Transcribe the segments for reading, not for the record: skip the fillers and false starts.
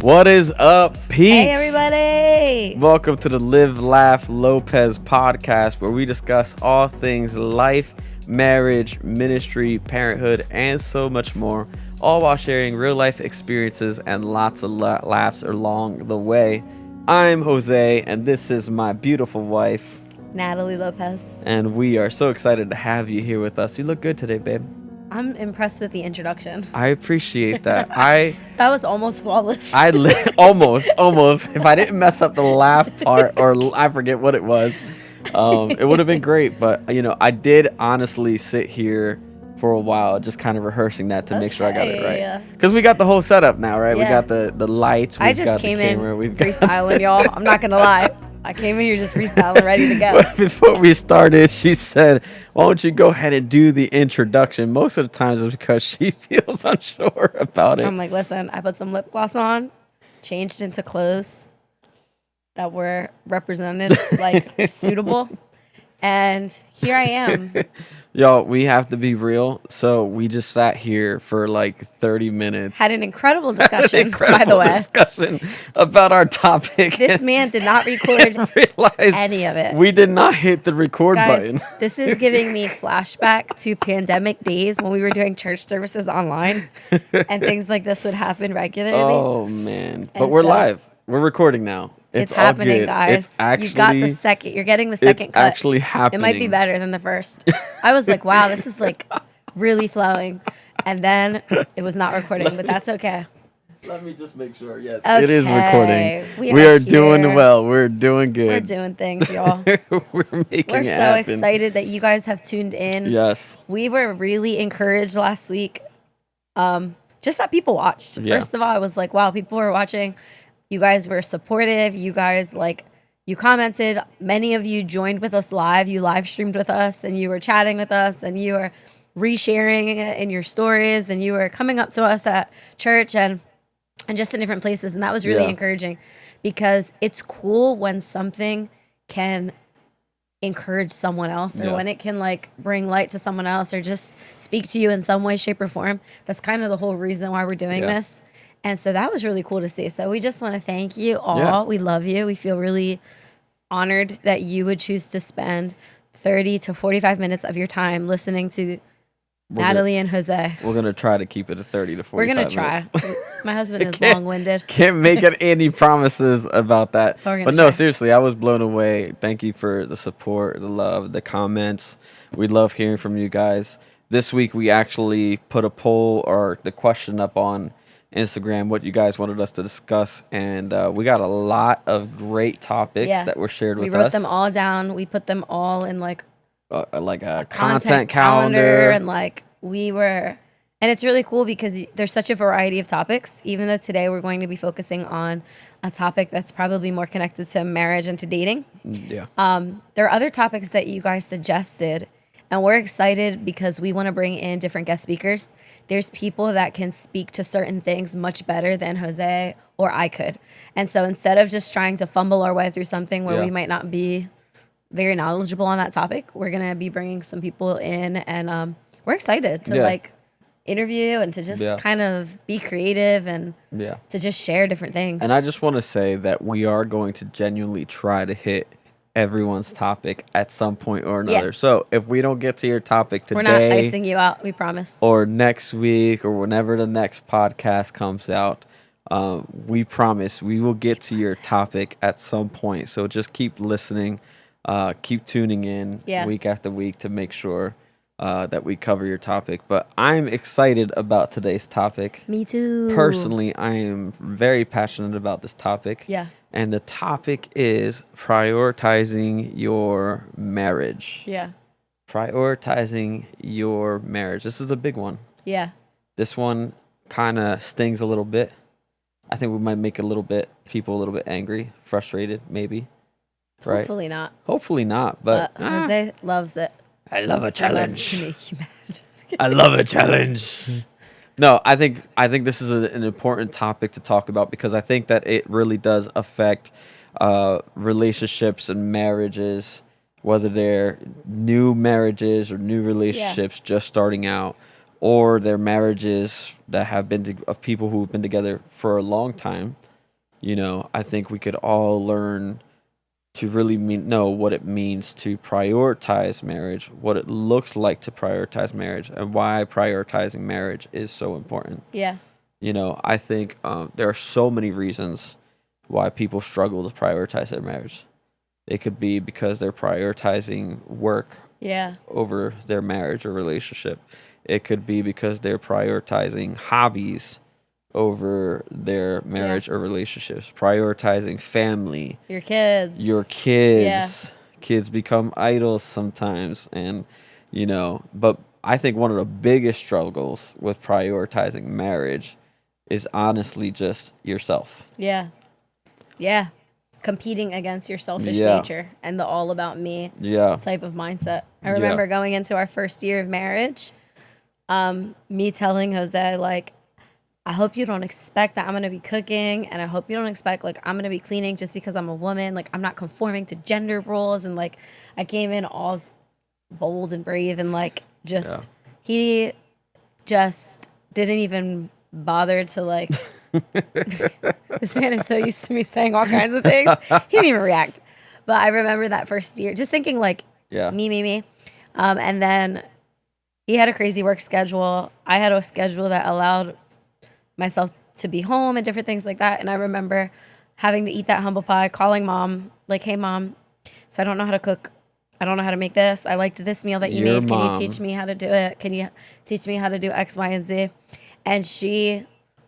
What is up, peeps? Hey, everybody. Welcome to the Live, Laugh, Lopez podcast, where we discuss all things life, marriage, ministry, parenthood, and so much more, all while sharing real life experiences and lots of laughs along the way. I'm Jose, and this is my beautiful wife, Natalie Lopez. and we are so excited to have you here with us. You look good today, babe. I'm impressed with the introduction. I appreciate that. That was almost flawless. Almost. If I didn't mess up the laugh part, or I forget what it was, it would have been great. But I did honestly sit here for a while, just kind of rehearsing that to make sure I got it right. Because we got the whole setup now, right? Yeah. We got the lights. I just came in freestyling, y'all. I'm not gonna lie. I came in here just freestyling, ready to go. Before we started, she said, "Why don't you go ahead and do the introduction?" Most of the times it's because she feels unsure about it. I'm like, listen, I put some lip gloss on, changed into clothes that were represented, like suitable, and here I am. Y'all, we have to be real. So we just sat here for like 30 minutes. Had an incredible discussion, by the way. Discussion about our topic. This man did not record any of it. We did not hit the record Guys, button. This is giving me flashback to pandemic days when we were doing church services online and things like this would happen regularly. Oh, man. But we're live. We're recording now. It's happening, guys. You got the second. You're getting the second it's cut. Actually happening. It might be better than the first. I was like, wow, this is like really flowing. And then it was not recording, but that's okay. Let me just make sure. Yes, okay. It is recording. We are doing well. We're doing good. We're doing things, y'all. We're so happen. Excited that you guys have tuned in. Yes. We were really encouraged last week. Just that people watched. Yeah. First of all, I was like, wow, people were watching. You guys were supportive. You guys, you commented. Many of you joined with us live. You live streamed with us, and you were chatting with us, and you were resharing it in your stories, and you were coming up to us at church and just in different places. And that was really encouraging, because it's cool when something can encourage someone else, or when it can bring light to someone else, or just speak to you in some way, shape, or form. That's kind of the whole reason why we're doing this. And so that was really cool to see. So we just want to thank you all. Yeah. We love you. We feel really honored that you would choose to spend 30 to 45 minutes of your time listening to Natalie and Jose. We're going to try to keep it at 30 to 45 We're going to try. My husband is long-winded. Can't make any promises about that. But no, seriously, I was blown away. Thank you for the support, the love, the comments. We love hearing from you guys. This week, we actually put a poll or the question up on Instagram, what you guys wanted us to discuss, and we got a lot of great topics that were shared with us. We wrote them all down. We put them all in like a content calendar, and and it's really cool because there's such a variety of topics. Even though today we're going to be focusing on a topic that's probably more connected to marriage and to dating. Yeah. There are other topics that you guys suggested, and we're excited because we want to bring in different guest speakers. There's people that can speak to certain things much better than Jose or I could. And so instead of just trying to fumble our way through something where we might not be very knowledgeable on that topic, we're going to be bringing some people in, and we're excited to interview and to just kind of be creative and to just share different things. And I just want to say that we are going to genuinely try to hit everyone's topic at some point or another. Yeah. So if we don't get to your topic today, we're not icing you out, we promise. Or next week, or whenever the next podcast comes out, we promise we will get to your topic at some point. So just keep listening, keep tuning in week after week to make sure that we cover your topic. But I'm excited about today's topic. Me too. Personally, I am very passionate about this topic. Yeah. And the topic is prioritizing your marriage. Yeah. Prioritizing your marriage. This is a big one. Yeah. This one kind of stings a little bit. I think we might make people a little bit angry, frustrated, maybe. Right? Hopefully not. Hopefully not, but Jose loves it. I love a challenge. Loves to make you mad. I love a challenge. No, I think this is an important topic to talk about, because I think that it really does affect relationships and marriages, whether they're new marriages or new relationships just starting out, or they're marriages that have been of people who've been together for a long time. You know, I think we could all learn to really know what it means to prioritize marriage, what it looks like to prioritize marriage, and why prioritizing marriage is so important. Yeah. You know, I think there are so many reasons why people struggle to prioritize their marriage. It could be because they're prioritizing work over their marriage or relationship. It could be because they're prioritizing hobbies over their marriage or relationships, prioritizing family, your kids. Kids become idols sometimes, and you know, but I think one of the biggest struggles with prioritizing marriage is honestly just yourself. Yeah. Competing against your selfish nature and the all about me type of mindset. I remember going into our first year of marriage, me telling Jose, like, I hope you don't expect that I'm going to be cooking, and I hope you don't expect, like, I'm going to be cleaning just because I'm a woman. Like, I'm not conforming to gender roles. And, like, I came in all bold and brave and, like, he just didn't even bother to, like, this man is so used to me saying all kinds of things. He didn't even react. But I remember that first year just thinking, like, me. And then he had a crazy work schedule. I had a schedule that allowed myself to be home and different things like that. And I remember having to eat that humble pie, calling mom, like, hey, mom, so I don't know how to cook. I don't know how to make this. I liked this meal that you made. Can you teach me how to do it? Can you teach me how to do X, Y, and Z? And she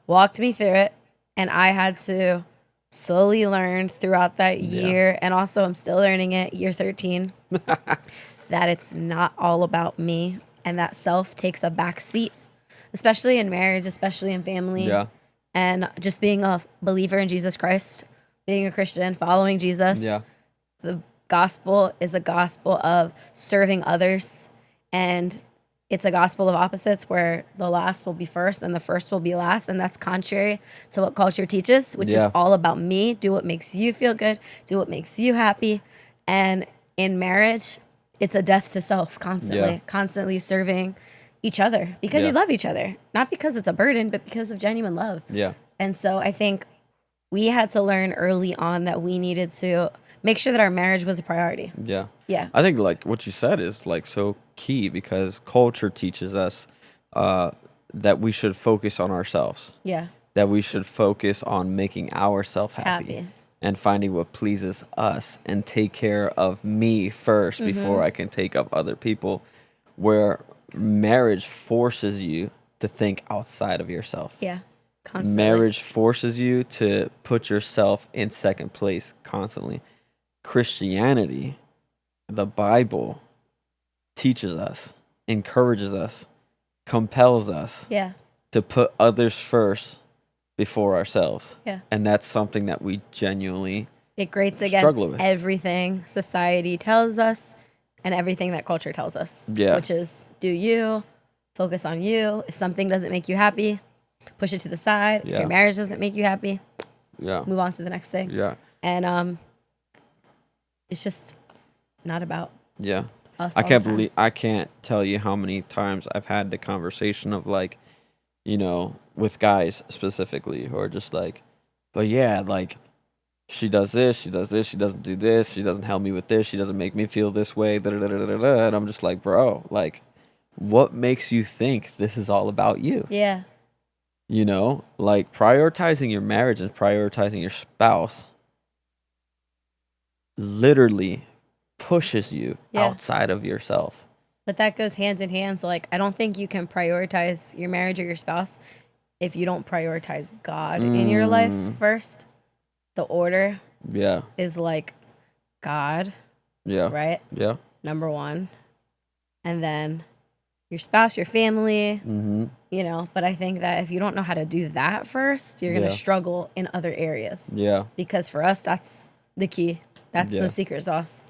walked me through it. And I had to slowly learn throughout that year. And also I'm still learning it, year 13, that it's not all about me. And that self takes a back seat, especially in marriage, especially in family. Yeah. And just being a believer in Jesus Christ, being a Christian, following Jesus. Yeah. The gospel is a gospel of serving others. And it's a gospel of opposites where the last will be first and the first will be last. And that's contrary to what culture teaches, which is all about me. Do what makes you feel good. Do what makes you happy. And in marriage, it's a death to self constantly serving each other because you love each other. Not because it's a burden, but because of genuine love. Yeah. And so I think we had to learn early on that we needed to make sure that our marriage was a priority. Yeah. Yeah. I think, like, what you said is, like, so key because culture teaches us that we should focus on ourselves. Yeah. That we should focus on making ourselves happy. And finding what pleases us and take care of me first before I can take up other people. Where marriage forces you to think outside of yourself. Yeah. Constantly. Marriage forces you to put yourself in second place constantly. Christianity, the Bible, teaches us, encourages us, compels us to put others first before ourselves. Yeah. And that's something that we genuinely it grates against everything society tells us and everything that culture tells us. Yeah. Which is do you, focus on you. If something doesn't make you happy, push it to the side. If your marriage doesn't make you happy, move on to the next thing. Yeah. And it's just not about us. I can't tell you how many times I've had the conversation of, like, you know, with guys specifically who are just like, but yeah, like, she does this, she doesn't do this, she doesn't help me with this, she doesn't make me feel this way, and I'm just like, bro, like, what makes you think this is all about you? Yeah. You know, like, prioritizing your marriage and prioritizing your spouse literally pushes you outside of yourself. But that goes hand in hand. So, like, I don't think you can prioritize your marriage or your spouse if you don't prioritize God in your life first. The order is, like, God. Yeah. Right? Yeah. Number one. And then your spouse, your family, you know. But I think that if you don't know how to do that first, you're going to struggle in other areas. Yeah. Because for us, that's the key. That's the secret sauce.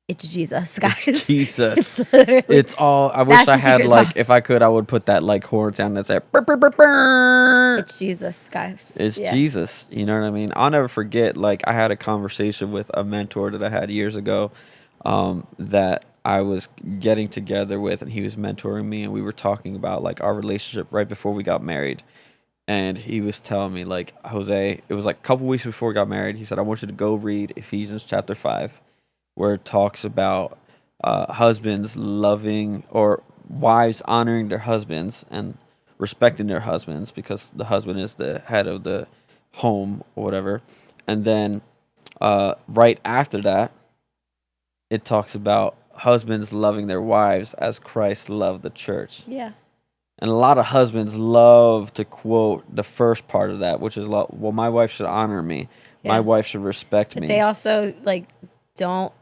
It's Jesus, guys. It's Jesus. It's all. I wish I had, like, sauce. If I could, I would put that, like, horn sound that's like, burr, burr, burr, burr. It's Jesus, guys. It's Jesus. You know what I mean? I'll never forget, like, I had a conversation with a mentor that I had years ago that I was getting together with, and he was mentoring me, and we were talking about, like, our relationship right before we got married. and he was telling me, like, Jose, it was like a couple weeks before we got married. He said, I want you to go read Ephesians chapter 5, where it talks about husbands loving, or wives honoring their husbands and respecting their husbands, because the husband is the head of the home or whatever. And then right after that, it talks about husbands loving their wives as Christ loved the church. Yeah. And a lot of husbands love to quote the first part of that, which is, well, my wife should honor me. Yeah. My wife should respect me. They also, like, don't,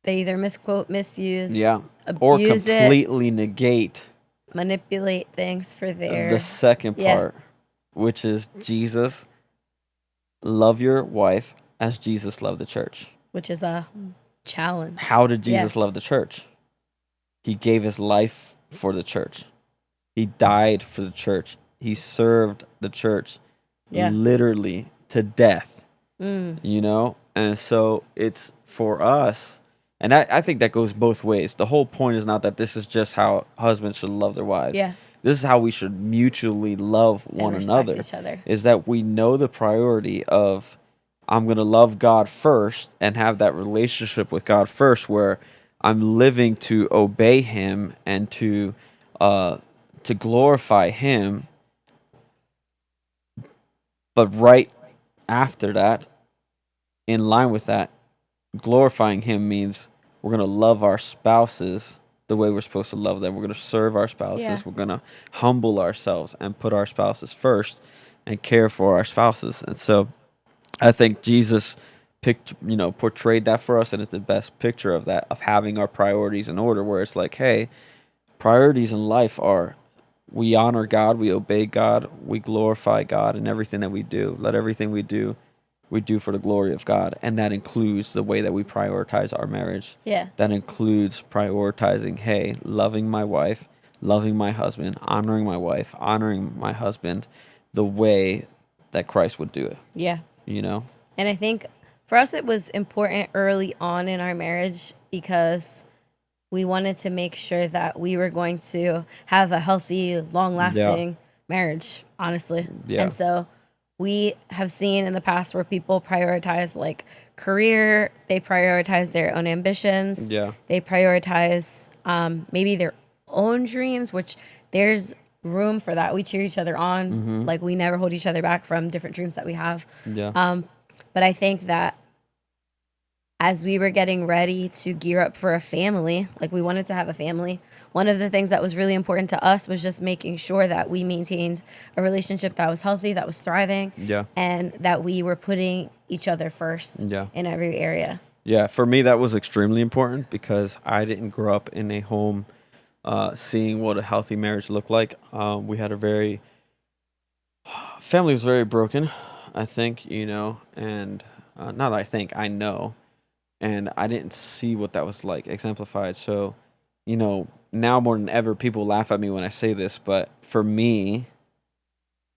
they either misquote, misuse, or completely negate, manipulate things for the second part, which is Jesus, love your wife as Jesus loved the church. Which is a challenge. How did Jesus love the church? He gave his life for the church. He died for the church. He served the church literally to death, you know? And so it's for us. And I think that goes both ways. The whole point is not that this is just how husbands should love their wives. Yeah. This is how we should mutually love one another. Each other. Is that we know the priority of, I'm going to love God first and have that relationship with God first, where I'm living to obey him and to glorify him. But right after that, in line with that, glorifying him means we're going to love our spouses the way we're supposed to love them. We're going to serve our spouses. Yeah. We're going to humble ourselves and put our spouses first and care for our spouses. And so I think Jesus portrayed that for us, and it's the best picture of that, of having our priorities in order, where it's like, hey, priorities in life are, we honor God, we obey God, we glorify God in everything that we do. Let everything we do for the glory of God. And that includes the way that we prioritize our marriage. Yeah. That includes prioritizing, hey, loving my wife, loving my husband, honoring my wife, honoring my husband the way that Christ would do it. Yeah. You know? And I think for us it was important early on in our marriage because we wanted to make sure that we were going to have a healthy, long-lasting marriage, honestly. Yeah. And so we have seen in the past where people prioritize like career, they prioritize their own ambitions, they prioritize maybe their own dreams, which there's room for that. We cheer each other on. Like, we never hold each other back from different dreams that we have. But I think that as we were getting ready to gear up for a family, like we wanted to have a family, one of the things that was really important to us was just making sure that we maintained a relationship that was healthy, that was thriving, and that we were putting each other first in every area. Yeah, for me that was extremely important because I didn't grow up in a home seeing what a healthy marriage looked like. We had family was very broken, I think, and not I think, I know. And I didn't see what that was like exemplified. So, now more than ever, people laugh at me when I say this, but for me,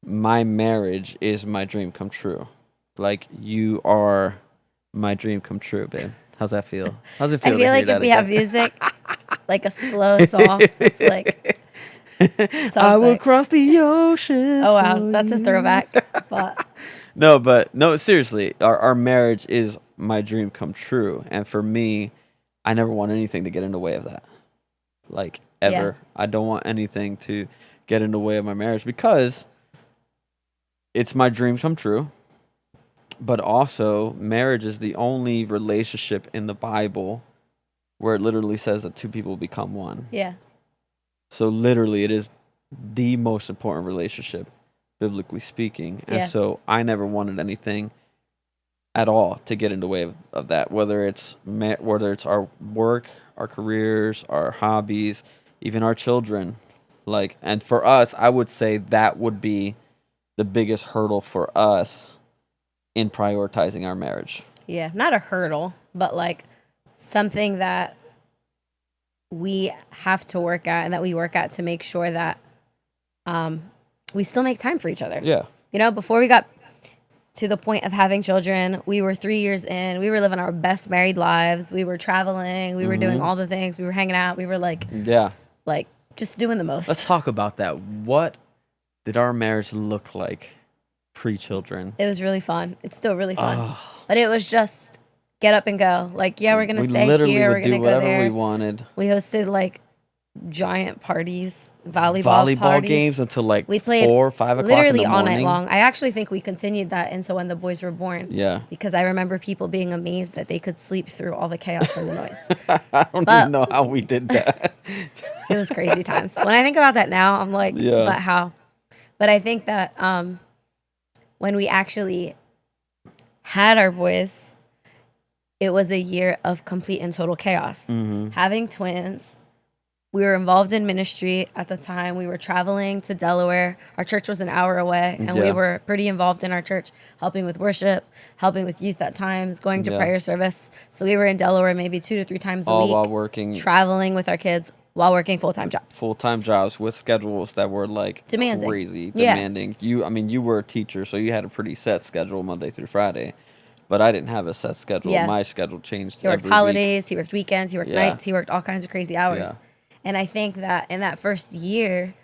my marriage is my dream come true. Like, you are my dream come true, babe. How's that feel? How's it feel? I feel like if we have music, like a slow song, it's like something. I will cross the ocean. Oh wow, that's a throwback. But no, seriously, our marriage is my dream come true, and for me, I never want anything to get in the way of that. Like, ever. I don't want anything to get in the way of my marriage because it's my dream come true. But also, marriage is the only relationship in the Bible where it literally says that two people become one. Yeah. So literally, it is the most important relationship, biblically speaking. And so I never wanted anything at all to get in the way of that, whether it's our work, our careers, our hobbies, even our children. And for us, I would say that would be the biggest hurdle for us in prioritizing our marriage. Yeah, not a hurdle, but like something that we have to work at and that we work at to make sure that we still make time for each other. Yeah. Before we got to the point of having children, we were 3 years in. We were living our best married lives. We were traveling. We were doing all the things. We were hanging out. We were like just doing the most. Let's talk about that. What did our marriage look like pre-children? It was really fun. It's still really fun. But it was just get up and go. Like, yeah, we're going to stay here. We're going to go there. We wanted. We hosted like giant parties, volleyball parties. Games until like we played 4 or 5 o'clock literally in the morning. all night long. I actually think we continued that into when the boys were born. Yeah. Because I remember people being amazed that they could sleep through all the chaos and the noise. I don't even know how we did that. It was crazy times. When I think about that now, I'm like, but how? But I think that when we actually had our boys, it was a year of complete and total chaos. Mm-hmm. Having twins, we were involved in ministry at the time. We were traveling to Delaware. Our church was an hour away, and we were pretty involved in our church, helping with worship, helping with youth at times, going to prayer service. So we were in Delaware maybe 2 to 3 times a week. All while working. Traveling with our kids while working full-time jobs. Full-time jobs with schedules that were like demanding. Crazy, demanding. You were a teacher, so you had a pretty set schedule Monday through Friday. But I didn't have a set schedule. Yeah. My schedule changed every week. He worked holidays, he worked weekends, he worked nights, he worked all kinds of crazy hours. Yeah. And I think that in that first year,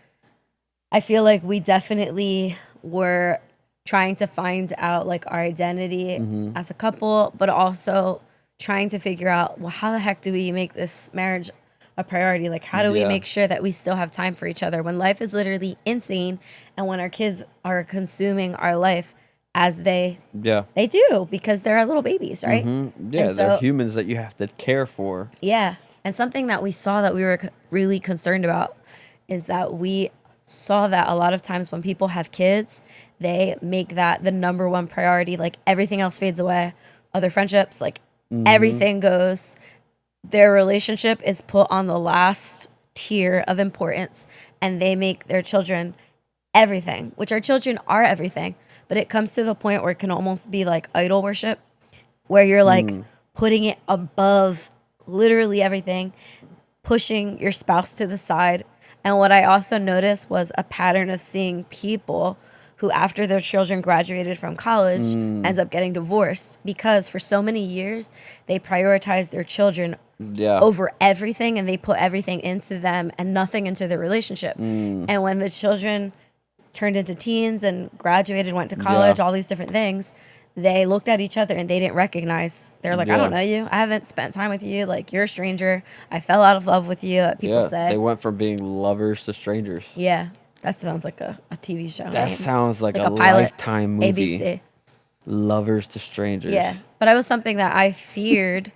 I feel like we definitely were trying to find out like our identity as a couple, but also trying to figure out, well, how the heck do we make this marriage a priority? Like, how do we make sure that we still have time for each other when life is literally insane and when our kids are consuming our life as they do, because they're our little babies, right? Yeah, so, they're humans that you have to care for. Yeah. And something that we saw that we were really concerned about is that we saw that a lot of times when people have kids, they make that the number one priority. Like, everything else fades away. Other friendships, like everything goes. Their relationship is put on the last tier of importance, and they make their children everything, which our children are everything. But it comes to the point where it can almost be like idol worship, where you're like putting it above literally everything, pushing your spouse to the side. And what I also noticed was a pattern of seeing people who, after their children graduated from college, ends up getting divorced because for so many years they prioritized their children over everything, and they put everything into them and nothing into their relationship. And when the children turned into teens and graduated, went to college, all these different things, they looked at each other and they didn't recognize. They're like, I don't know you. I haven't spent time with you. Like, you're a stranger. I fell out of love with you. People say. They went from being lovers to strangers. Yeah. That sounds like a TV show. That sounds like a Lifetime movie. ABC. Lovers to strangers. Yeah. But it was something that I feared.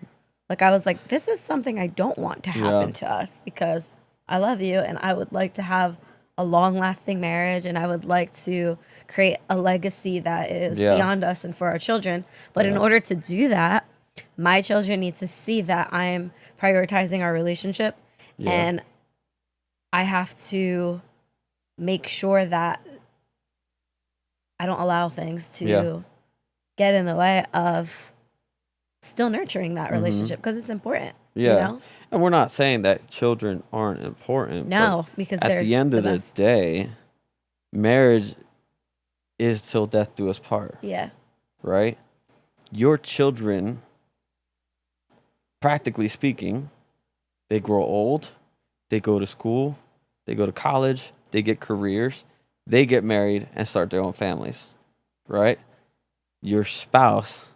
Like, I was like, this is something I don't want to happen to us, because I love you and I would like to have a long-lasting marriage, and I would like to create a legacy that is beyond us and for our children. But in order to do that, my children need to see that I am prioritizing our relationship, and I have to make sure that I don't allow things to get in the way of still nurturing that relationship, because it's important. Yeah. You know? And we're not saying that children aren't important. No, because at the end of the day, marriage is till death do us part. Yeah. Right? Your children, practically speaking, they grow old, they go to school, they go to college, they get careers, they get married and start their own families. Right? Your spouse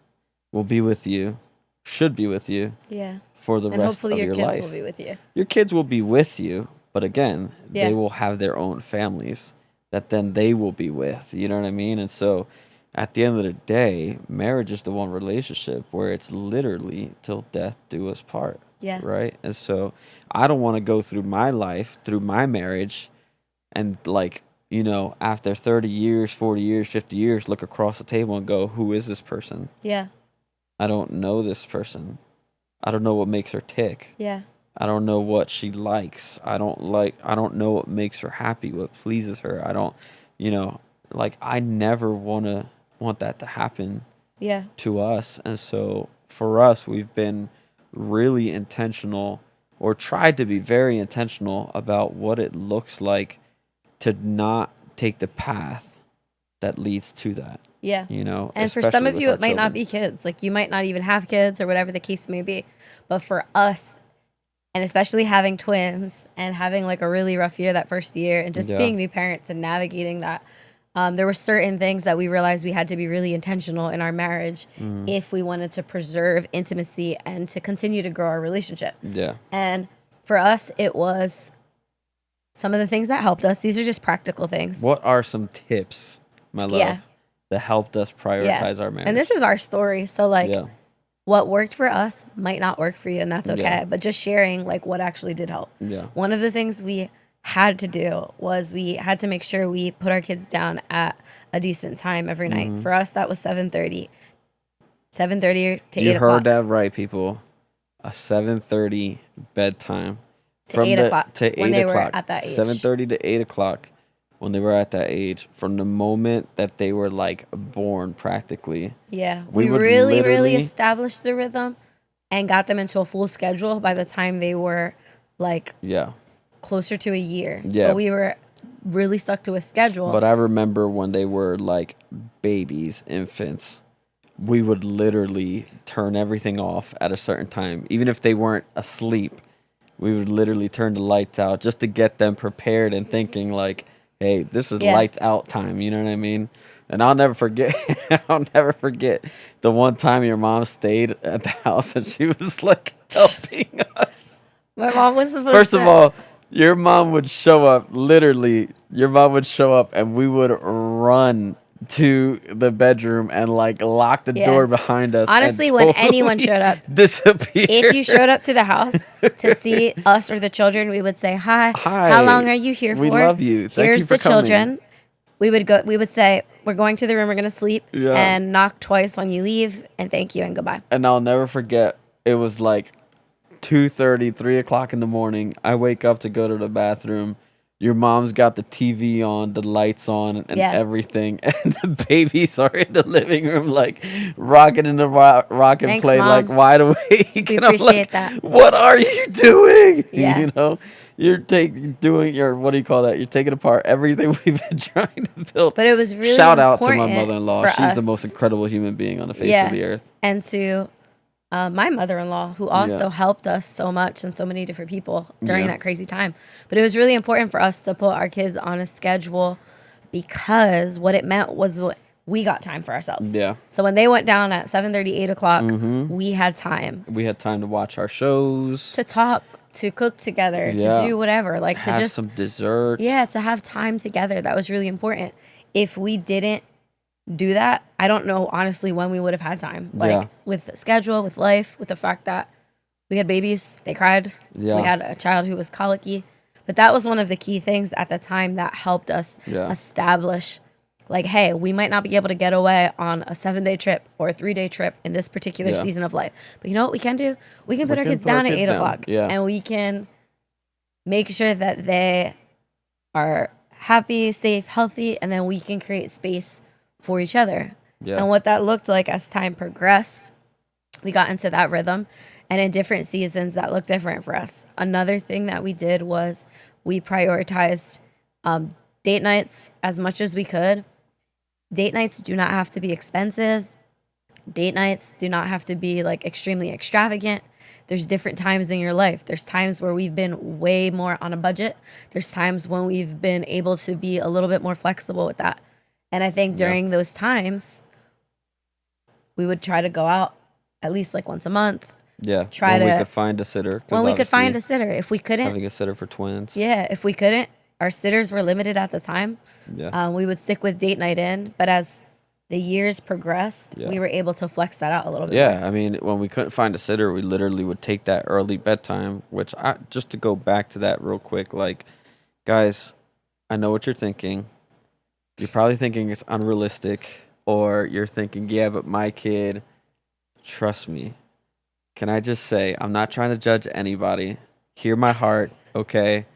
will be with you, should be with you. Yeah. For the rest of your life. And hopefully your kids will be with you. Your kids will be with you, but again, they will have their own families that then they will be with. You know what I mean? And so at the end of the day, marriage is the one relationship where it's literally till death do us part. Yeah. Right? And so I don't want to go through my life, through my marriage, and like, you know, after 30 years, 40 years, 50 years, look across the table and go, who is this person? Yeah. I don't know this person. I don't know what makes her tick. Yeah. I don't know what she likes. I don't know what makes her happy, what pleases her. I don't, you know, like, I never want that to happen to us. And so for us, we've been really intentional, or tried to be very intentional about what it looks like to not take the path that leads to that. Yeah. You know, and for some of you, it might not be kids. Like, you might not even have kids or whatever the case may be. But for us, And especially having twins and having like a really rough year that first year and just being new parents and navigating that. There were certain things that we realized we had to be really intentional in our marriage if we wanted to preserve intimacy and to continue to grow our relationship. Yeah. And for us, it was some of the things that helped us. These are just practical things. What are some tips, my love, that helped us prioritize our marriage? And this is our story. So, like, what worked for us might not work for you, and that's okay. Yeah. But just sharing, like, what actually did help. Yeah. One of the things we had to do was we had to make sure we put our kids down at a decent time every night. For us, that was 7:30 to 8 o'clock. You heard that right, people. A 7:30 bedtime. To 8 o'clock. To 8 when they o'clock. Were at that age. 7:30 to 8 o'clock when they were at that age. From the moment that they were, like, born, practically. Yeah. We really established the rhythm and got them into a full schedule by the time they were, like... closer to a year. Yeah. But we were really stuck to a schedule. But I remember when they were like babies, infants, we would literally turn everything off at a certain time. Even if they weren't asleep, we would literally turn the lights out just to get them prepared and thinking like, hey, this is lights out time. You know what I mean? And I'll never forget the one time your mom stayed at the house and she was like helping us. My mom was supposed First of all, your mom would show up, literally, and we would run to the bedroom and, like, lock the door behind us. Honestly, when anyone showed up, disappear. If you showed up to the house to see us or the children, we would say, hi, how long are you here for? We love you. Here's the children. We would say, we're going to the room, we're going to sleep, and knock twice when you leave, and thank you, and goodbye. And I'll never forget, it was like 2:30, 3 o'clock in the morning. I wake up to go to the bathroom. Your mom's got the TV on, the lights on, and everything. And the babies are in the living room, like, rocking in the rock and Thanks, play, Mom. like, wide awake. We appreciate that. What are you doing? Yeah. You know? You're doing your, what do you call that? You're taking apart everything we've been trying to build. But it was really Shout out to my mother-in-law. She's us. The most incredible human being on the face of the earth. And to... my mother-in-law, who also helped us so much and so many different people during that crazy time. But it was really important for us to put our kids on a schedule because what it meant was we got time for ourselves. Yeah. So when they went down at 7:30, 8 o'clock, we had time. We had time to watch our shows. To talk, to cook together, to do whatever. Like have to just... some dessert. Yeah, to have time together. That was really important. If we didn't do that, I don't know honestly when we would have had time, like with the schedule, with life, with the fact that we had babies, they cried, we had a child who was colicky, but that was one of the key things at the time that helped us establish, like, hey, we might not be able to get away on a 7-day trip or a 3-day trip in this particular season of life, but you know what we can do? We can put our kids down at 8 o'clock and we can make sure that they are happy, safe, healthy, and then we can create space for each other. And what that looked like as time progressed, we got into that rhythm, and in different seasons that looked different for us. Another thing that we did was we prioritized date nights as much as we could. Date nights do not have to be expensive. Date nights do not have to be like extremely extravagant. There's different times in your life. There's times where we've been way more on a budget. There's times when we've been able to be a little bit more flexible with that. And I think during those times, we would try to go out at least like once a month. Yeah, when we could find a sitter. When we could find a sitter. If we couldn't. Having a sitter for twins. Yeah, if we couldn't, our sitters were limited at the time. Yeah. We would stick with date night in. But as the years progressed, we were able to flex that out a little bit more. Yeah, I mean, when we couldn't find a sitter, we literally would take that early bedtime, which just to go back to that real quick, like, guys, I know what you're thinking. You're probably thinking it's unrealistic, or you're thinking, yeah, but my kid, trust me. Can I just say, I'm not trying to judge anybody. Hear my heart, okay?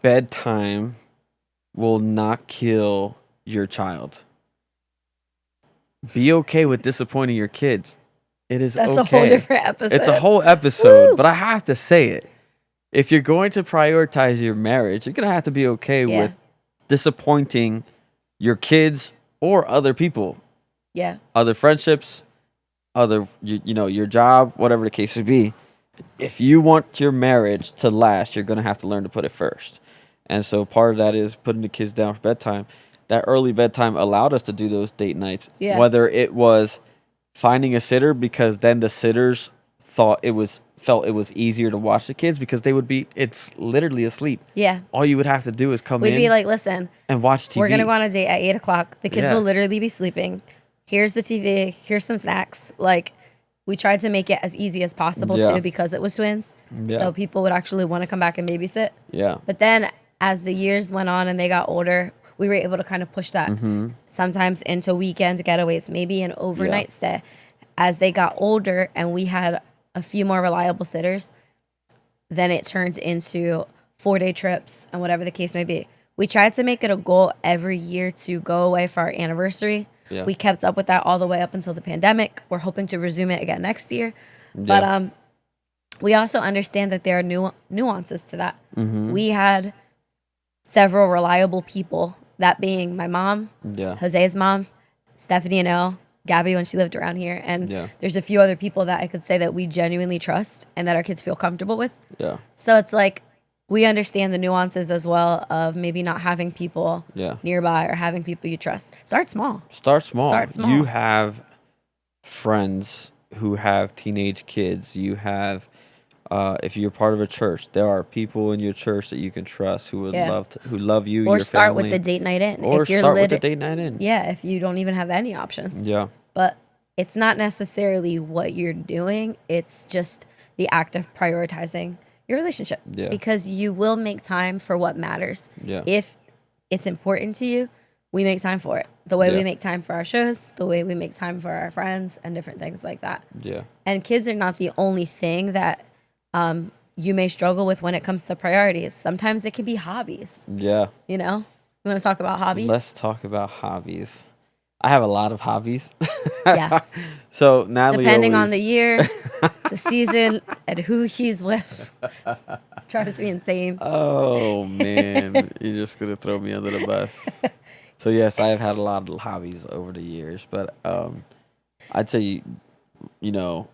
Bedtime will not kill your child. Be okay with disappointing your kids. It is That's okay. a whole different episode. It's a whole episode, but I have to say it. If you're going to prioritize your marriage, you're going to have to be okay with disappointing your kids or other people. Yeah. Other friendships, other, your job, whatever the case would be. if you want your marriage to last, you're going to have to learn to put it first. And so part of that is putting the kids down for bedtime. That early bedtime allowed us to do those date nights. Yeah. Whether it was finding a sitter, because then the sitters felt it was easier to watch the kids because it's literally asleep. Yeah. All you would have to do is come in. We'd be like, listen, and watch TV. We're going to go on a date at 8:00. The kids Yeah. will literally be sleeping. Here's the TV. Here's some snacks. Like, we tried to make it as easy as possible, Yeah. too, because it was twins. Yeah. So people would actually want to come back and babysit. Yeah. But then as the years went on and they got older, we were able to kind of push that sometimes into weekend getaways, maybe an overnight stay. As they got older and we had a few more reliable sitters, then it turned into 4-day trips and whatever the case may be. We tried to make it a goal every year to go away for our anniversary. Yeah. We kept up with that all the way up until the pandemic. We're hoping to resume it again next year. But we also understand that there are nuances to that. We had several reliable people, that being my mom, Jose's mom, Stephanie and Elle, Gabby when she lived around here. And there's a few other people that I could say that we genuinely trust and that our kids feel comfortable with. Yeah. So it's like we understand the nuances as well of maybe not having people nearby or having people you trust. Start small. Start small. Start small. You have friends who have teenage kids. You have, if you're part of a church, there are people in your church that you can trust who would who love you. Or your start family. with the date night in. Or if you're start with the date night in. Yeah, if you don't even have any options. Yeah. But it's not necessarily what you're doing. It's just the act of prioritizing your relationship. Yeah. Because you will make time for what matters. Yeah. If it's important to you, we make time for it. The way we make time for our shows, the way we make time for our friends and different things like that. Yeah. And kids are not the only thing that you may struggle with when it comes to priorities. Sometimes it can be hobbies. Yeah. You know? You want to talk about hobbies? Let's talk about hobbies. I have a lot of hobbies. Yes. So Natalie, depending on the year, the season, and who he's with, drives me insane. Oh man, you're just gonna throw me under the bus. So yes, I have had a lot of hobbies over the years, but I'd say you know,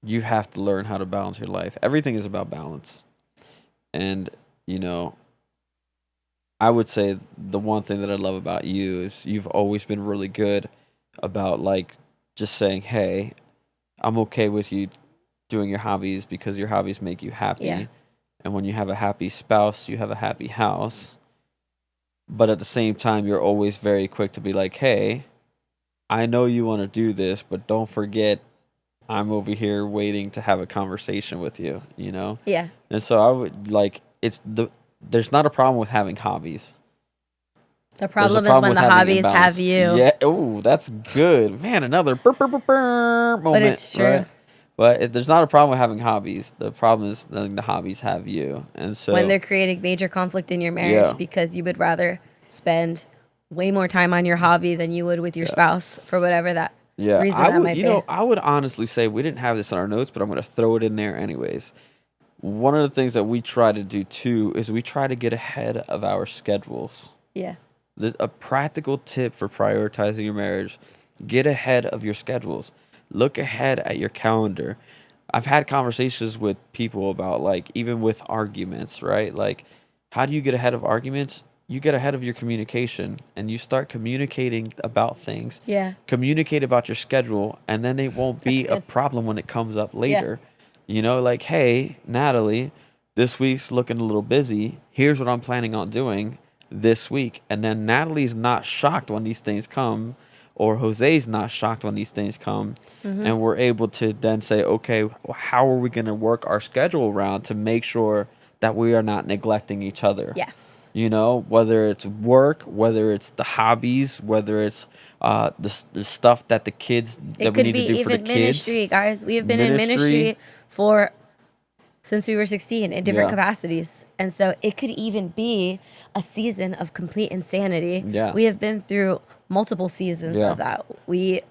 you have to learn how to balance your life. Everything is about balance, and you know, I would say the one thing that I love about you is you've always been really good about like just saying, "Hey, I'm okay with you doing your hobbies because your hobbies make you happy." Yeah. And when you have a happy spouse, you have a happy house. But at the same time, you're always very quick to be like, "Hey, I know you want to do this, but don't forget I'm over here waiting to have a conversation with you," you know? Yeah. And so I would like there's not a problem with having hobbies. The problem is when the hobbies have you. Yeah. Oh, that's good. Man, another moment. But it's true. Right? But there's not a problem with having hobbies. The problem is letting the hobbies have you. And so when they're creating major conflict in your marriage because you would rather spend way more time on your hobby than you would with your spouse for whatever that reason that might be. You know, I would honestly say we didn't have this in our notes, but I'm going to throw it in there anyways. One of the things that we try to do too is we try to get ahead of our schedules. Yeah. A practical tip for prioritizing your marriage: get ahead of your schedules. Look ahead at your calendar. I've had conversations with people about like even with arguments, right? Like, how do you get ahead of arguments? You get ahead of your communication and you start communicating about things. Yeah. Communicate about your schedule, and then it won't be a problem when it comes up later. You know, like, "Hey, Natalie, this week's looking a little busy. Here's what I'm planning on doing this week." And then Natalie's not shocked when these things come, or Jose's not shocked when these things come. And we're able to then say, okay, how are we going to work our schedule around to make sure that we are not neglecting each other? Yes. You know, whether it's work, whether it's the hobbies, whether it's the stuff that the kids that we need to do for the kids. It could be even ministry, guys. We have been in ministry since we were 16 in different capacities. And so it could even be a season of complete insanity. Yeah. We have been through multiple seasons of that. We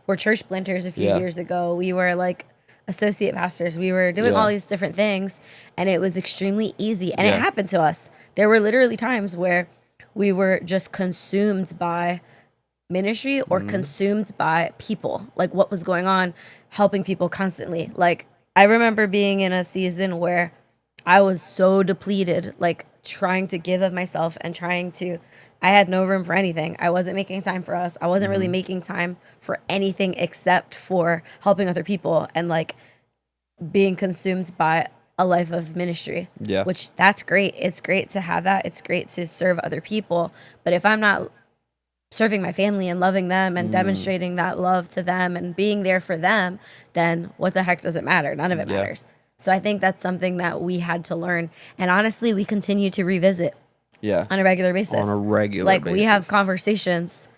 were church planters a few years ago. We were like associate pastors. We were doing all these different things, and it was extremely easy. And it happened to us. There were literally times where we were just consumed by ministry or consumed by people, like what was going on, helping people constantly. Like, I remember being in a season where I was so depleted, like trying to give of myself and I had no room for anything. I wasn't making time for us. I wasn't really making time for anything except for helping other people and like being consumed by a life of ministry. Yeah. Which that's great. It's great to have that. It's great to serve other people. But if I'm not serving my family and loving them and demonstrating that love to them and being there for them, then what the heck does it matter? None of it matters. So I think that's something that we had to learn. And honestly, we continue to revisit on a regular basis. Like we have conversations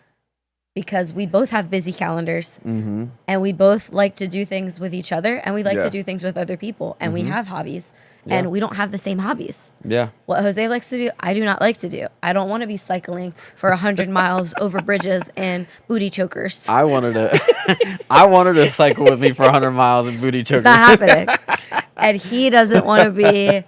because we both have busy calendars and we both like to do things with each other and we like to do things with other people and we have hobbies and we don't have the same hobbies. Yeah. What Jose likes to do, I do not like to do. I don't want to be cycling for 100 miles over bridges and booty chokers. I wanted to cycle with me for 100 miles and booty chokers. It's not happening. And he doesn't want to be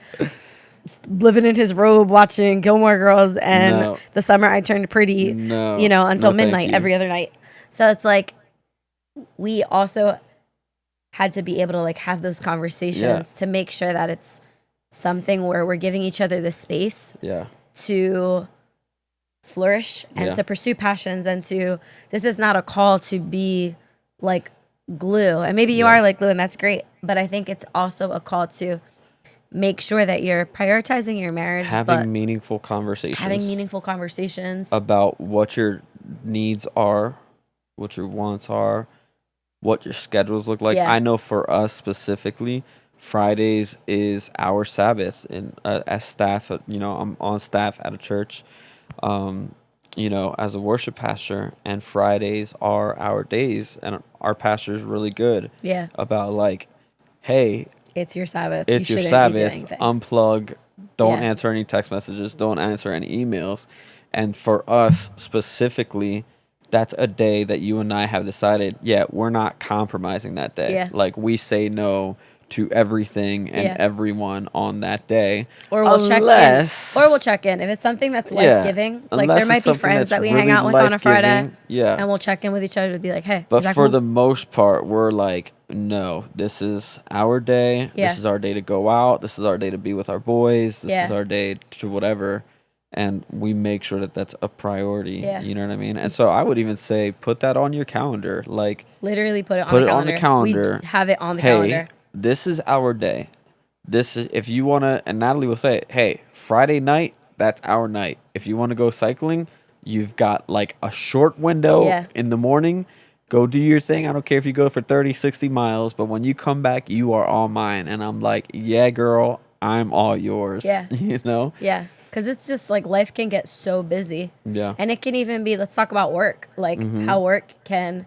living in his robe watching Gilmore Girls and The Summer I Turned Pretty, until midnight every other night. So it's like we also had to be able to like have those conversations to make sure that it's something where we're giving each other the space to flourish and to pursue passions and this is not a call to be like glue. And maybe you are like glue and that's great. But I think it's also a call to make sure that you're prioritizing your marriage. Having meaningful conversations about what your needs are, what your wants are, what your schedules look like. I know for us specifically, Fridays is our Sabbath. And as staff, I'm on staff at a church, as a worship pastor, and Fridays are our days. And our pastor is really good about like, hey, it's your Sabbath. It's your Sabbath. Unplug. Don't answer any text messages. Don't answer any emails. And for us specifically, that's a day that you and I have decided, we're not compromising that day. Yeah. Like we say no to everything and everyone on that day. Or we'll check in. If it's something that's life-giving, like there might be friends that we hang out with on a Friday. Yeah. And we'll check in with each other to be like, hey, but for the most part, we're like, no, this is our day. Yeah. This is our day to go out. This is our day to be with our boys. This is our day to whatever. And we make sure that that's a priority. Yeah. You know what I mean? And so I would even say put that on your calendar. Like literally put it on the calendar. We have it on the calendar. This is our day. This is if you want to, and Natalie will say, hey, Friday night, that's our night. If you want to go cycling, you've got like a short window in the morning. Go do your thing. I don't care if you go for 30, 60 miles, but when you come back, you are all mine. And I'm like, yeah, girl, I'm all yours. Yeah. Yeah. Because it's just like life can get so busy. Yeah. And it can even be, let's talk about work. Like how work can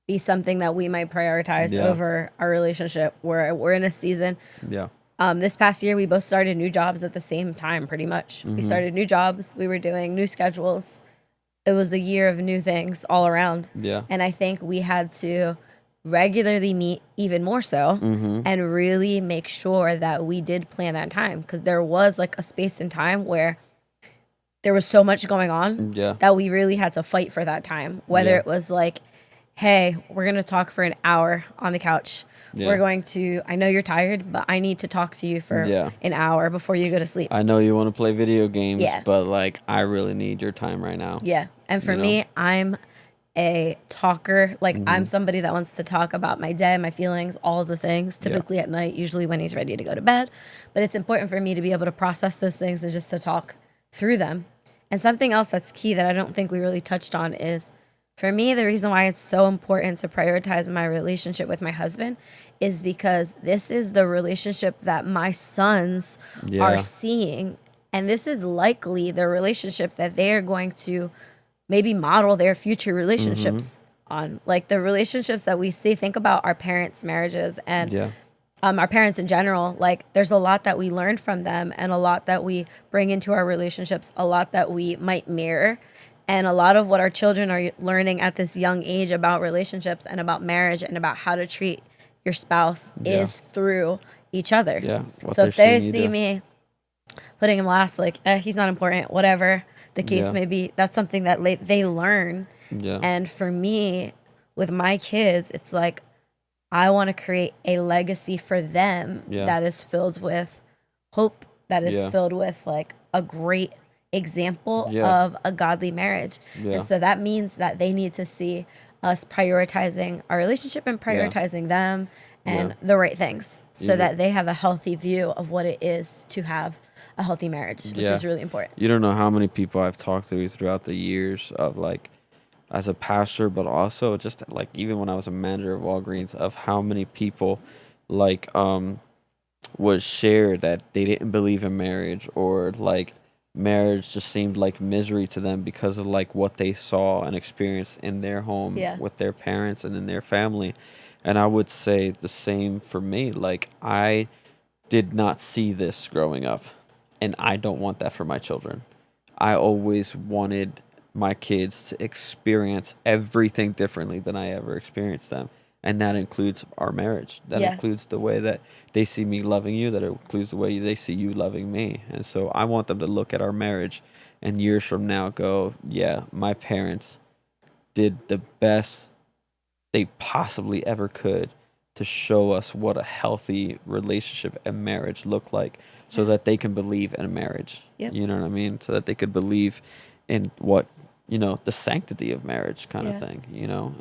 be something that we might prioritize over our relationship. We're in a season. Yeah. This past year, we both started new jobs at the same time, pretty much. We started new jobs. We were doing new schedules. It was a year of new things all around. Yeah. And I think we had to regularly meet even more so and really make sure that we did plan that time, because there was like a space in time where there was so much going on that we really had to fight for that time, whether it was like, hey, we're going to talk for an hour on the couch. We're going to, I know you're tired, but I need to talk to you for an hour before you go to sleep. I know you want to play video games, but like I really need your time right now. Yeah. And for me, I'm a talker. Like I'm somebody that wants to talk about my day, my feelings, all of the things, typically at night, usually when he's ready to go to bed. But it's important for me to be able to process those things and just to talk through them. And something else that's key that I don't think we really touched on is, for me, the reason why it's so important to prioritize my relationship with my husband is because this is the relationship that my sons are seeing. And this is likely the relationship that they are going to maybe model their future relationships on. Like the relationships that we see, think about our parents' marriages and our parents in general. Like there's a lot that we learn from them and a lot that we bring into our relationships, a lot that we might mirror. And a lot of what our children are learning at this young age about relationships and about marriage and about how to treat your spouse is through each other. Yeah. So if they see me putting him last, like, he's not important, whatever the case may be, that's something that they learn. Yeah. And for me, with my kids, it's like, I want to create a legacy for them Yeah. that is filled with hope, that is Yeah. filled with like a great example Yeah. of a godly marriage. Yeah. And so that means that they need to see us prioritizing our relationship and prioritizing them and Yeah. the right things so You that they have a healthy view of what it is to have a healthy marriage, which Yeah. is really important. You don't know how many people I've talked to throughout the years of like as a pastor, but also just like even when I was a manager of Walgreens, of how many people like would share that they didn't believe in marriage, or like marriage just seemed like misery to them because of like what they saw and experienced in their home Yeah. with their parents and in their family. And I would say the same for me. Like I did not see this growing up, and I don't want that for my children. I always wanted my kids to experience everything differently than I ever experienced them. And that includes our marriage. That Yeah. includes the way that they see me loving you. That includes the way they see you loving me. And so I want them to look at our marriage and years from now go, yeah, my parents did the best they possibly ever could to show us what a healthy relationship and marriage look like, so that they can believe in a marriage. Yep. You know what I mean? So that they could believe in what, the sanctity of marriage kind of thing,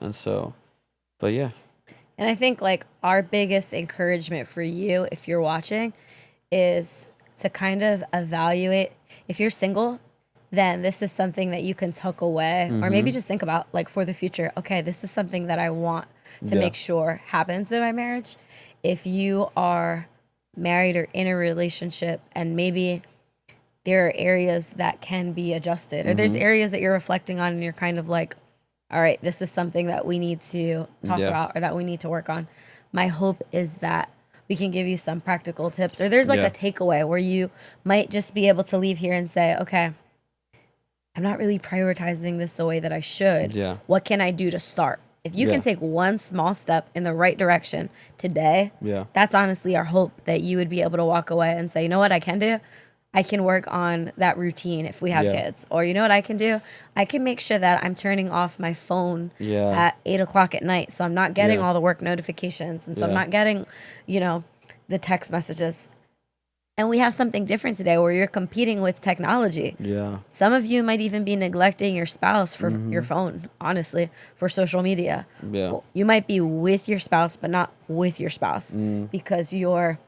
And so, but yeah. And I think like our biggest encouragement for you, if you're watching, is to kind of evaluate if you're single, then this is something that you can tuck away or maybe just think about like for the future. Okay, this is something that I want to make sure happens in my marriage. If you are married or in a relationship and maybe there are areas that can be adjusted or there's areas that you're reflecting on and you're kind of like, all right, this is something that we need to talk about or that we need to work on. My hope is that we can give you some practical tips, or there's like a takeaway where you might just be able to leave here and say, okay, I'm not really prioritizing this the way that I should. Yeah. What can I do to start? If you can take one small step in the right direction today, that's honestly our hope, that you would be able to walk away and say, you know what I can do? I can work on that routine if we have kids. Or you know what I can do? I can make sure that I'm turning off my phone at 8 o'clock at night, so I'm not getting all the work notifications. And so I'm not getting, the text messages. And we have something different today where you're competing with technology. Yeah. Some of you might even be neglecting your spouse for your phone, honestly, for social media. Yeah. Well, you might be with your spouse, but not with your spouse because you're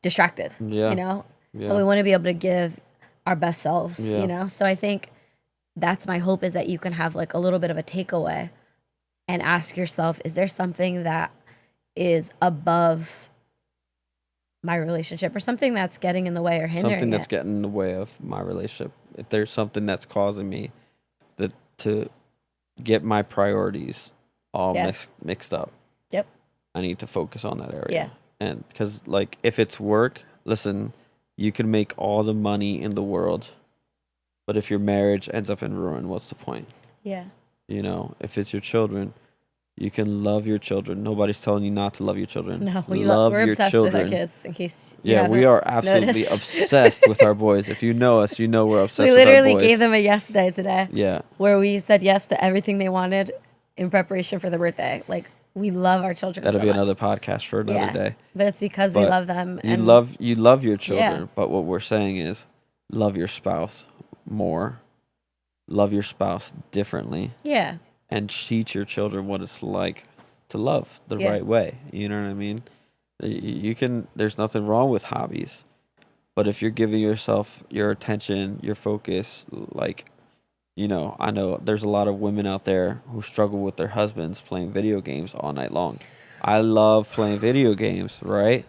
distracted, Yeah. And we want to be able to give our best selves, So I think that's my hope, is that you can have like a little bit of a takeaway and ask yourself, is there something that is above my relationship or something that's getting in the way or hindering something that's it? getting in the way of my relationship? If there's something that's causing me to get my priorities all mixed up, Yep. I need to focus on that area. Yeah. And because like if it's work, listen, you can make all the money in the world, but if your marriage ends up in ruin, what's the point? Yeah. If it's your children, you can love your children. Nobody's telling you not to love your children. No, we're obsessed with our kids, in case you we are absolutely noticed. obsessed with our boys. If you know us, you know we're obsessed We with our boys. literally gave them a yes day today. Yeah. Where we said yes to everything they wanted in preparation for their birthday. Like, we love our children. That'll be much. another podcast for another day. But it's because we love them. You love your children, but what we're saying is love your spouse more. Love your spouse differently. Yeah. And teach your children what it's like to love the right way. You know what I mean? There's nothing wrong with hobbies, but if you're giving yourself your attention, your focus, like, I know there's a lot of women out there who struggle with their husbands playing video games all night long. I love playing video games, right?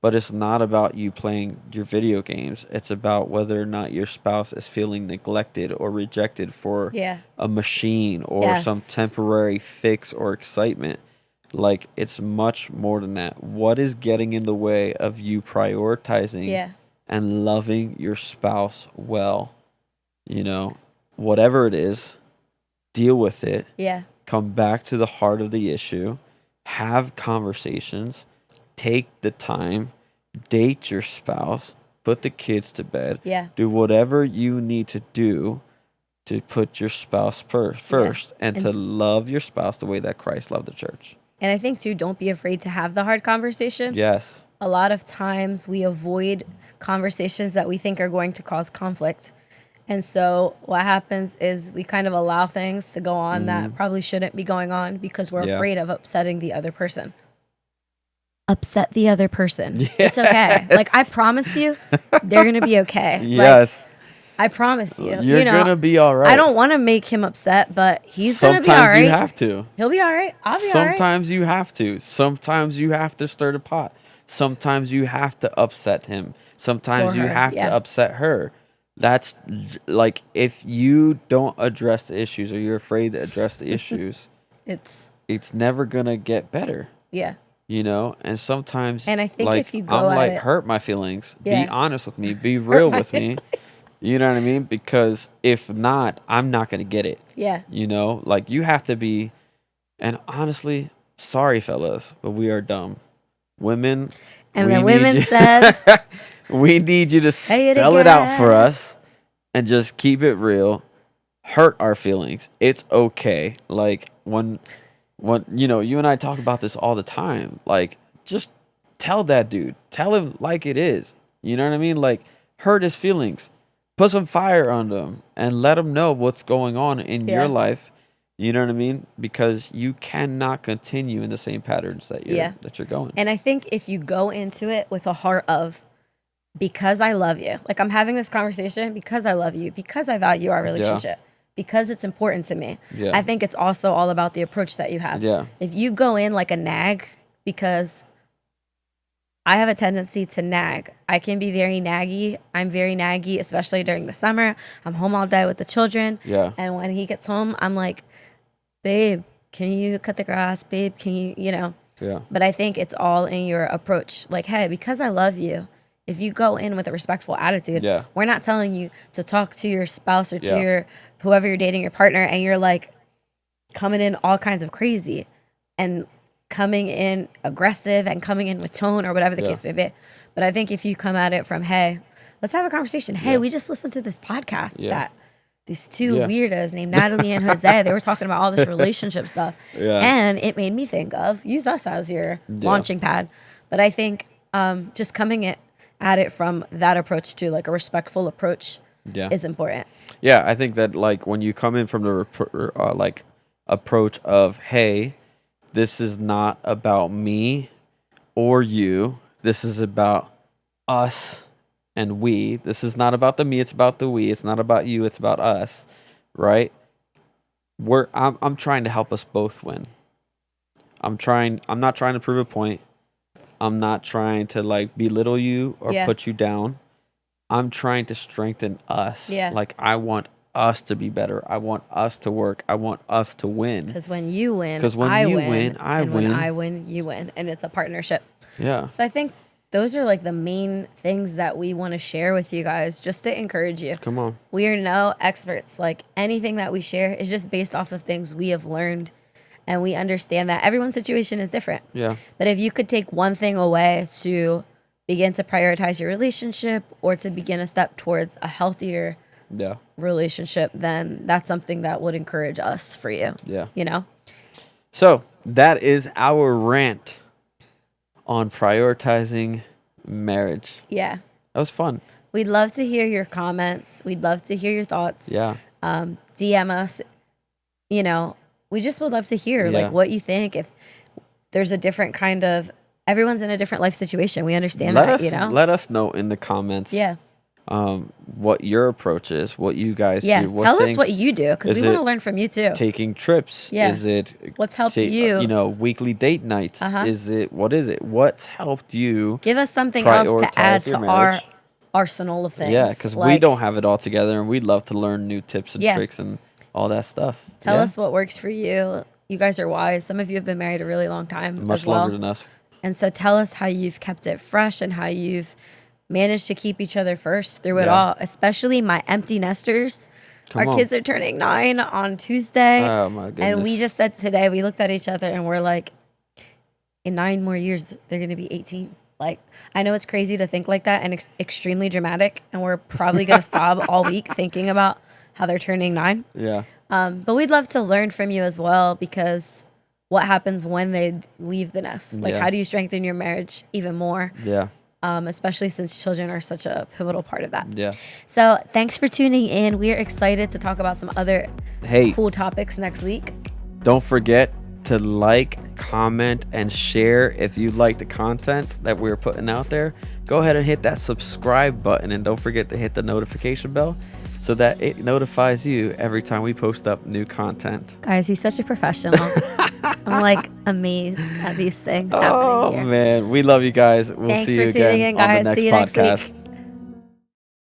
But it's not about you playing your video games. It's about whether or not your spouse is feeling neglected or rejected for a machine or some temporary fix or excitement. Like, it's much more than that. What is getting in the way of you prioritizing and loving your spouse well? Whatever it is, deal with it. Yeah. Come back to the heart of the issue. Have conversations. Take the time, date your spouse, put the kids to bed. Yeah. Do whatever you need to do to put your spouse first and to love your spouse the way that Christ loved the church. And I think too, don't be afraid to have the hard conversation. Yes. A lot of times we avoid conversations that we think are going to cause conflict. And so what happens is we kind of allow things to go on that probably shouldn't be going on because we're afraid of upsetting the other person. Upset the other person. Yes. It's okay. Like, I promise you, they're going to be okay. Yes. Like, I promise you. You're going to be all right. I don't want to make him upset, but he's going to be all right. Sometimes you have to. He'll be all right. I'll be all right. Sometimes you have to. Sometimes you have to stir the pot. Sometimes you have to upset him. Sometimes you have to upset her. That's like, if you don't address the issues or you're afraid to address the issues, it's never going to get better. Yeah. You know, and sometimes, and I think like, if you go I'm like, it, hurt my feelings. Be honest with me. Be real with me. You know what I mean? Because if not, I'm not going to get it. Yeah. You know, like, you have to be, and honestly, sorry, fellas, but we are dumb. Women. And the women said, we need you to spell it out for us and just keep it real. Hurt our feelings. It's okay. Like, when you know, you and I talk about this all the time. Like, just tell that dude. Tell him like it is. You know what I mean? Like, hurt his feelings. Put some fire on them and let him know what's going on in your life. You know what I mean? Because you cannot continue in the same patterns that you're going. And I think if you go into it with a heart of, because I love you, like, I'm having this conversation because I love you, because I value our relationship. Because it's important to me. I think it's also all about the approach that you have. If you go in like a nag, because I have a tendency to nag. I can be very naggy. I'm very naggy, especially during the summer. I'm home all day with the children. And when he gets home, I'm like, babe, can you cut the grass? Babe, can you, you know? But I think it's all in your approach. Like, hey, because I love you, if you go in with a respectful attitude, we're not telling you to talk to your spouse or to your whoever you're dating, your partner, and you're like coming in all kinds of crazy and coming in aggressive and coming in with tone or whatever the case may be. But I think if you come at it from, hey, let's have a conversation. Hey, we just listened to this podcast that these two weirdos named Natalie and Jose, they were talking about all this relationship stuff. And it made me think of, use us as your launching pad. But I think just coming at it from that approach to like a respectful approach is important. Yeah, I think that, like, when you come in from the like approach of, hey, this is not about me or you. This is about us and we. This is not about the me. It's about the we. It's not about you. It's about us, right? I'm trying to help us both win. I'm not trying to prove a point. I'm not trying to, like, belittle you or put you down. I'm trying to strengthen us. Like, I want us to be better. I want us to work. I want us to win. Because when you win, I win. And when I win, you win. And it's a partnership. So I think those are like the main things that we want to share with you guys, just to encourage you. Come on. We are no experts. Like, anything that we share is just based off of things we have learned. And we understand that everyone's situation is different. But if you could take one thing away to begin to prioritize your relationship or to begin a step towards a healthier relationship, then that's something that would encourage us for you. You know? So that is our rant on prioritizing marriage. That was fun. We'd love to hear your comments. We'd love to hear your thoughts. DM us. You know, we just would love to hear like what you think. If there's a different kind of, everyone's in a different life situation. We understand that, you know? Let us know in the comments. What your approach is, what you guys do. Tell us what you do, because we want to learn from you too. Taking trips. Is it what's helped you? You know, weekly date nights. Is it? What's helped you? Give us something else to add to our arsenal of things. Yeah, because we don't have it all together, and we'd love to learn new tips and tricks and all that stuff. Tell us what works for you. You guys are wise. Some of you have been married a really long time. Much longer than us. And so tell us how you've kept it fresh and how you've managed to keep each other first through it all, especially my empty nesters. Our kids are turning 9 on Tuesday. Oh, my goodness. And we just said today, we looked at each other and we're like, in 9 more years, they're going to be 18. Like, I know it's crazy to think like that and extremely dramatic. And we're probably going to sob all week thinking about how they're turning 9. But we'd love to learn from you as well, because what happens when they leave the nest. Like, how do you strengthen your marriage even more? Yeah. Especially since children are such a pivotal part of that. Yeah. So thanks for tuning in. We are excited to talk about some other cool topics next week. Don't forget to like, comment, and share if you like the content that we're putting out there. Go ahead and hit that subscribe button, and don't forget to hit the notification bell so that it notifies you every time we post up new content. Guys, he's such a professional. I'm like amazed at these things happening here. Oh man, we love you guys. We'll Thanks see you for tuning again in, guys. on the See you next podcast. next week.